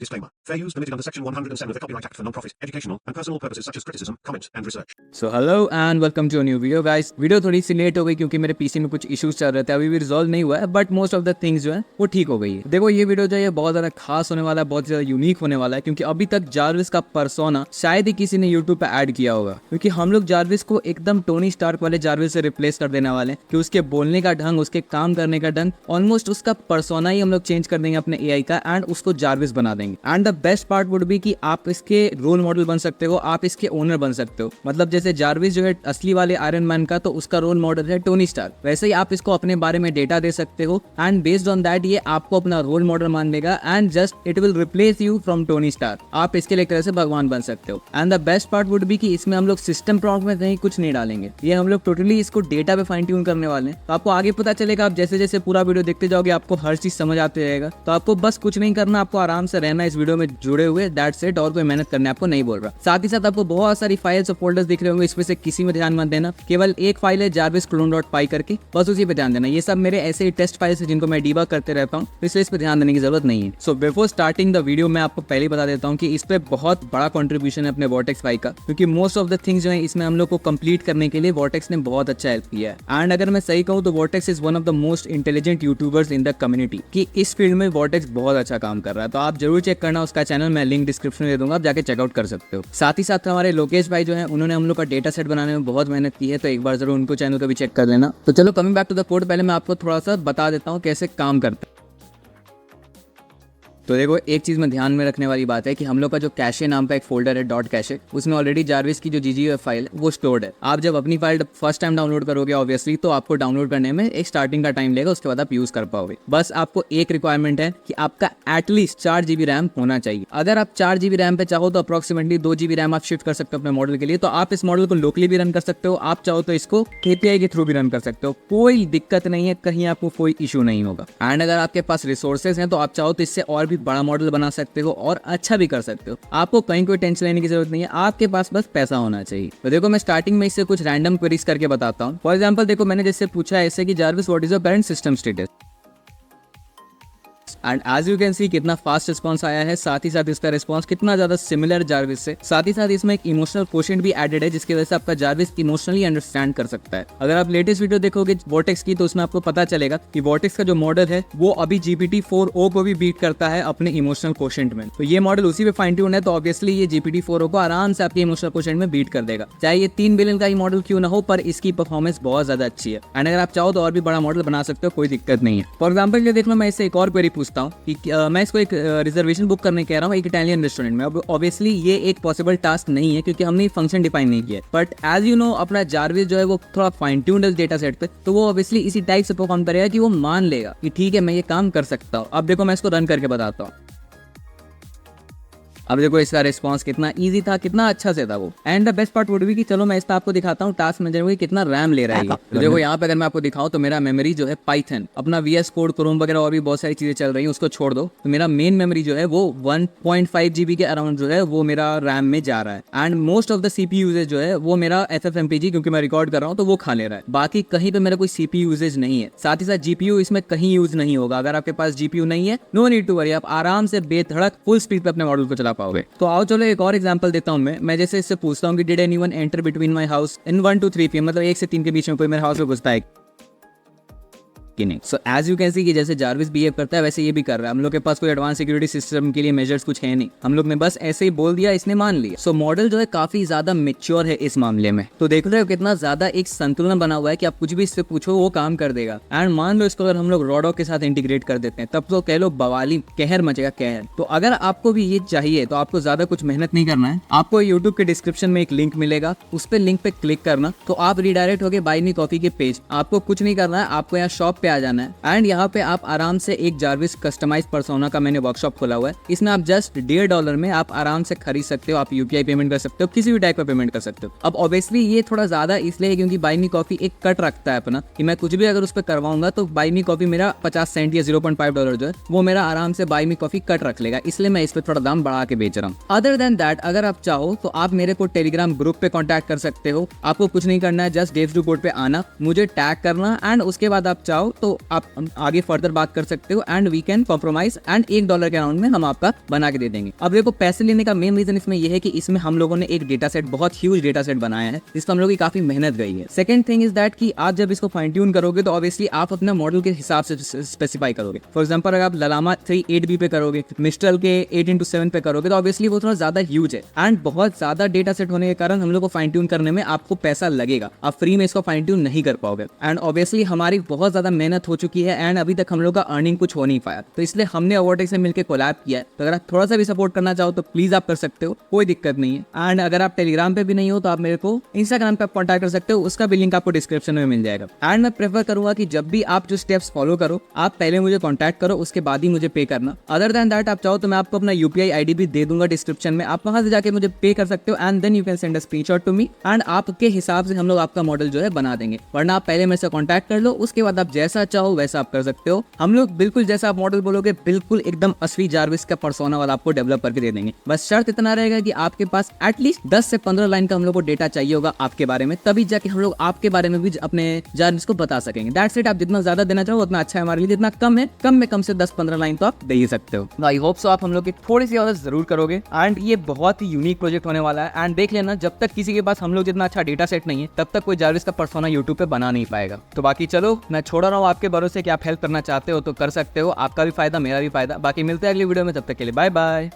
Disclaimer. Fair use permitted under Section 107 of the Copyright Act for non-profit, educational and personal purposes such as criticism, comment and research. So hello and welcome to a new video guys. Video थोड़ी सी late हो गई क्योंकि मेरे PC में कुछ issues चल रहे थे, अभी भी रिजॉल्व नहीं हुआ है, but most of the things जो है वो ठीक हो गई है। देखो ये वीडियो जो है बहुत ज्यादा खास होने वाला है, बहुत ज्यादा यूनिक होने वाला है क्योंकि अभी तक जार्विस का पर्सोना शायद ही किसी ने यूट्यूब पे ऐड किया होगा, क्योंकि हम लोग जार्विस को एकदम टोनी स्टार्क वाले जार्विस से रिप्लेस कर देने वाले हैं कि उसके बोलने का ढंग, उसके काम करने का ढंग, ऑलमोस्ट उसका पर्सोना ही हम लोग चेंज कर देंगे अपने एआई का एंड उसको जार्विस बना देंगे। And the best part would be कि आप इसके रोल मॉडल बन सकते हो, आप इसके ओनर बन सकते हो। मतलब जैसे जार्विस जो है असली वाले आयरन मैन का, तो उसका रोल मॉडल है टोनी स्टार्क, वैसे ही आप इसको अपने बारे में डेटा दे सकते हो एंड बेस्ड ऑन दैट ये आपको अपना रोल मॉडल मान लेगा and just it will replace you from Tony Stark. आप इसके लिए एक तरह से भगवान बन सकते हो। And the best part would be कि इसमें हम लोग सिस्टम प्रॉम्प्ट में कहीं कुछ नहीं डालेंगे, ये हम लोग टोटली इसको डेटा पे फाइन ट्यून करने वाले हैं। तो आपको आगे पता चलेगा, आप जैसे जैसे पूरा वीडियो देखते जाओगे आपको हर चीज समझ आते जाएगा। तो आपको बस कुछ नहीं करना, आपको आराम से रहना इस वीडियो में जुड़े हुए, दैट्स इट। और कोई मेहनत करने आपको नहीं बोल रहा। साथ ही साथ आपको बहुत सारी फाइल्स और फोल्डर्स दिख रहे होंगे, इसमें से किसी में ध्यान मत देना, केवल एक फाइल है jarvisclone.py करके, बस उसी पे ध्यान देना। ये सब मेरे ऐसे ही टेस्ट फाइल्स हैं जिनको मैं डीबग करते रहता हूँ, इसलिए इस पे ध्यान देने की जरूरत नहीं है। So before starting the video मैं आपको पहले बता देता हूँ कि इस पे बहुत बड़ा कंट्रीब्यूशन है अपने वर्टेक्स भाई का, क्योंकि मोस्ट ऑफ द थिंग्स जो है इसमें हम लोग को कंप्लीट करने के लिए वर्टेक्स ने बहुत अच्छा हेल्प किया है। एंड अगर मैं सही कहूँ तो vertex is one of the most intelligent YouTubers in the community, कि इस फील्ड में वर्टेक्स बहुत अच्छा काम कर रहा है। तो आप जरूर चेक करना उसका चैनल, मैं लिंक डिस्क्रिप्शन में दे दूंगा, आप जाके चेकआउट कर सकते हो। साथ ही साथ हमारे लोकेश भाई जो है उन्होंने हम लोग का डेटा सेट बनाने में बहुत मेहनत की है, तो एक बार जरूर उनको चैनल को भी चेक कर लेना। तो चलो coming back to the code, पहले मैं आपको थोड़ा सा बता देता हूँ कैसे काम करता है। तो देखो एक चीज में ध्यान में रखने वाली बात है कि हम लोग का जो कैशे नाम का एक फोल्डर है डॉट कैशे, उसमें ऑलरेडी जार्विस की जो जीजीएफ फाइल है वो स्टोर्ड है। आप जब अपनी फाइल फर्स्ट टाइम डाउनलोड करोगे ऑब्वियसली, तो आपको डाउनलोड करने में एक स्टार्टिंग का टाइम लेगा, उसके बाद आप यूज कर पाओगे। बस आपको एक रिक्वायरमेंट है कि आपका एटलीस्ट 4 GB रैम होना चाहिए। अगर आप 4 GB रैम पे चाहो तो अप्रोक्सीमेटली 2 GB रैम आप शिफ्ट कर सकते हो अपने मॉडल के लिए। तो आप इस मॉडल को लोकली भी रन कर सकते हो, आप चाहो तो इसको API के थ्रू भी रन कर सकते हो, कोई दिक्कत नहीं है, कहीं आपको कोई इशू नहीं होगा। एंड अगर आपके पास रिसोर्सेज हैं तो आप चाहो तो इससे और भी बड़ा मॉडल बना सकते हो और अच्छा भी कर सकते हो। आपको कहीं कोई टेंशन लेने की जरूरत नहीं है, आपके पास बस पैसा होना चाहिए। तो देखो मैं स्टार्टिंग में इससे कुछ रैंडम क्वेरीज करके बताता हूँ। फॉर एग्जांपल देखो मैंने जैसे पूछा ऐसे कि Jarvis what is your current system status, and as you can see कितना फास्ट रिस्पांस आया है, साथ ही साथ इसका रिस्पांस कितना ज्यादा सिमिलर जार्विस से। साथ ही साथ इसमें एक इमोशनल क्वोशिएंट भी एडेड है, जिसकी वजह से आपका जार्विस इमोशनली अंडरस्टैंड कर सकता है। अगर आप लेटेस्ट वीडियो देखोगे वर्टेक्स की, तो उसमें आपको पता चलेगा कि वर्टेक्स का जो मॉडल है वो अभी GPT-4o को भी बीट करता है अपने इमोशनल क्वोशिएंट में। तो ये मॉडल उसी पे फाइन ट्यून है, तो ऑब्वियसली ये GPT-4o को आराम से आपके इमोशनल क्वोशिएंट में बीट कर देगा, चाहे ये 3 बिलियन का ही मॉडल क्यों ना हो, पर इसकी परफॉर्मेंस बहुत ज्यादा अच्छी है। एंड अगर आप चाहो तो और भी बड़ा मॉडल बना सकते हो, कोई दिक्कत नहीं है। फॉर एग्जाम्पल ये देख लो, मैं इससे एक और क्वेरी पूछता हूँ कि मैं इसको एक रिजर्वेशन बुक करने कह रहा हूँ एक इटालियन रेस्टोरेंट में। अब ऑब्वियसली ये एक पॉसिबल टास्क नहीं है क्योंकि हमने फंक्शन डिफाइन नहीं किया, बट एज यू नो अपना जार्विस जो है वो थोड़ा फाइन ट्यून्ड है डेटा सेट पे, तो वो ऑब्वियसली इसी टाइप से परफॉर्म करेगा कि वो मान लेगा कि ठीक है मैं ये काम कर सकता हूँ। अब देखो मैं इसको रन करके बताता हूँ। अब देखो इसका रिस्पांस कितना इजी था, कितना अच्छा से था वो। And the best part would be कि चलो मैं इस पे आपको दिखाता हूँ टास्क मैनेजर में कितना रैम ले रहा है। तो देखो यहाँ पे अगर मैं आपको दिखाऊं तो मेरा मेमोरी जो है पाइथन, अपना VS कोड, क्रोम वगैरह और भी बहुत सारी चीजें चल रही हैं, उसको छोड़ दो। तो मेरा मेन मेमोरी जो है वो 1.5 GB के अराउंड जो है वो मेरा रैम में जा रहा है। And most of the CPU usage जो है वो मेरा FFmpeg, क्योंकि मैं रिकॉर्ड कर रहा हूँ तो वो खा ले रहा है। बाकी कहीं पे मेरा कोई CPU यूजेज नहीं है। साथ ही साथ GPU इसमें कहीं यूज नहीं होगा। अगर आपके पास GPU नहीं है, नो नीड टू वरी, आप आराम से बेधड़क फुल स्पीड पे अपने मॉडल को चला पाओगे। तो आओ चलो एक और एग्जांपल देता हूं मैं जैसे इससे पूछता हूं कि did anyone enter between my house in 1 to 3 PM, मतलब 1 से 3 के बीच में कोई मेरे हाउस में घुसता है कि नहीं। So as you can see कि जैसे जार्विस बिहेव करता है वैसे ये भी कर रहा है। हम लोग के पास कोई एडवांस सिक्योरिटी सिस्टम के लिए मेजर्स कुछ है नहीं, हम लोग ने बस ऐसे ही बोल दिया, इसने मान लिया। सो मॉडल जो है काफी ज्यादा मैच्योर है इस मामले में। तो देख रहे हो कितना ज्यादा एक संतुलन बना हुआ है कि आप कुछ भी इससे पूछो वो काम कर देगा। एंड मान लो इसको अगर हम लोग रॉडॉक के साथ इंटीग्रेट कर देते हैं तब तो कह लो बवाली कहर मचेगा कहर। तो अगर आपको भी ये चाहिए तो आपको ज्यादा कुछ मेहनत नहीं करना है, आपको यूट्यूब के डिस्क्रिप्शन में एक लिंक मिलेगा, उस पर लिंक पे क्लिक करना तो आप रिडायरेक्ट हो गए बाय मी कॉफी के पेज। आपको कुछ नहीं करना है, आपको यहाँ शॉप पे आ जाना है एंड यहाँ पे आप आराम से एक जार्विस कस्टमाइज पर्सोना का मैंने वर्कशॉप खोला हुआ है। इसमें आप जस्ट $1.5 में आप आराम से खरीद सकते हो, आप UPI पेमेंट कर सकते हो, किसी भी टाइप का पेमेंट कर सकते हो। अब ऑब्वियसली ये थोड़ा ज्यादा इसलिए क्योंकि बाय मी कॉफी एक कट रखता है अपना, कि मैं कुछ भी अगर उस पर करवाऊंगा तो बाय मी कॉफी मेरा 50 सेंट या $0.5 जो है वो मेरा आराम से बाय मी कॉफी कट रख लेगा, इसलिए मैं इस पर थोड़ा दाम बढ़ा के बेच रहा हूँ। अदर देन दैट अगर आप चाहो तो आप मेरे को टेलीग्राम ग्रुप पे कॉन्टैक्ट कर सकते हो। आपको कुछ नहीं करना है, जस्ट डेव्स डू कोड पे आना, मुझे टैग करना एंड उसके बाद आप चाहो तो आप आगे फर्दर बात कर सकते हो and we can compromise and $1 के अराउंड में हम आपका बना के दे देंगे। अब देखो पैसे लेने का मेन रीजन इसमें यह है कि इसमें हम लोगों ने एक डेटा सेट, बहुत ह्यूज डेटा सेट बनाया है जिसमें हम लोगों की काफी मेहनत गई है। सेकंड थिंग इज दैट कि आप जब इसको फाइन ट्यून करोगे तो ऑब्वियसली आप अपना मॉडल के हिसाब से स्पेसिफाई करोगे। फॉर एग्जांपल अगर आप ललामा 3 8B पे करोगे, मिस्ट्रल के 8x7 पे करोगे तो ऑब्वियसली वो थोड़ा ज्यादा ह्यूज है एंड बहुत ज्यादा डेटा सेट होने के कारण हम लोग को फाइन ट्यून करने में आपको पैसा लगेगा, आप फ्री में इसको फाइन ट्यून नहीं कर पाओगे। एंड ऑब्वियसली हमारी बहुत ज्यादा मेहनत हो चुकी है एंड अभी तक हम लोग का अर्निंग कुछ हो नहीं पाया, तो इसलिए हमने ओवरटेक से मिलकर कोलैब किया है। तो अगर आप थोड़ा सा भी सपोर्ट करना चाहो तो प्लीज आप कर सकते हो, कोई दिक्कत नहीं है। एंड अगर आप टेलीग्राम पे भी नहीं हो तो आप मेरे को इंस्टाग्राम पे कॉन्टैक्ट कर सकते हो, उसका भी लिंक आपको डिस्क्रिप्शन में मिल जाएगा। एंड मैं प्रेफर करूंगा कि जब भी आप जो स्टेप्स फॉलो करो आप पहले मुझे कॉन्टैक्ट करो, उसके बाद ही मुझे पे करना। अदर देन दैट आप चाहो तो मैं आपको अपना UPI ID भी दे दूंगा डिस्क्रिप्शन में, आप वहां से जाके मुझे पे कर सकते हो and then you can send a screenshot to me and आपके हिसाब से हम लोग आपका मॉडल जो है बना देंगे। वरना आप पहले मेरे से कॉन्टैक्ट कर लो, उसके बाद आप जैसा चाहो वैसा आप कर सकते हो। हम लोग बिल्कुल जैसा आप मॉडल बोलोगे बिल्कुल एकदम असली जारविस का पर्सोना वाला आपको डेवलप करके दे देंगे। बस शर्त इतना रहेगा कि आपके पास एटलीस्ट 10 से 15 लाइन का हम लोग को डेटा चाहिए होगा आपके बारे में, तभी जाके हम लोग आपके बारे में भी अपने जारविस को बता सकेंगे। That's it. आप जितना ज्यादा देना चाहो उतना अच्छा है हमारे लिए, जितना कम है कम में कम से 10-15 लाइन तो आप दे ही सकते हो। आई होप सो आप हम लोग की थोड़ी सी मदद जरूर करोगे एंड ये बहुत ही यूनिक प्रोजेक्ट होने वाला है। एंड देख लेना, जब तक किसी के पास हम लोग जितना अच्छा डेटा सेट नहीं है तब तक कोई जारविस का पर्सोना यूट्यूब पे बना नहीं पाएगा। तो बाकी चलो मैं छोड़ रहा हूँ आपके भरोसे कि आप हेल्प करना चाहते हो तो कर सकते हो, आपका भी फायदा मेरा भी फायदा। बाकी मिलते हैं अगली वीडियो में, तब तक के लिए बाय बाय।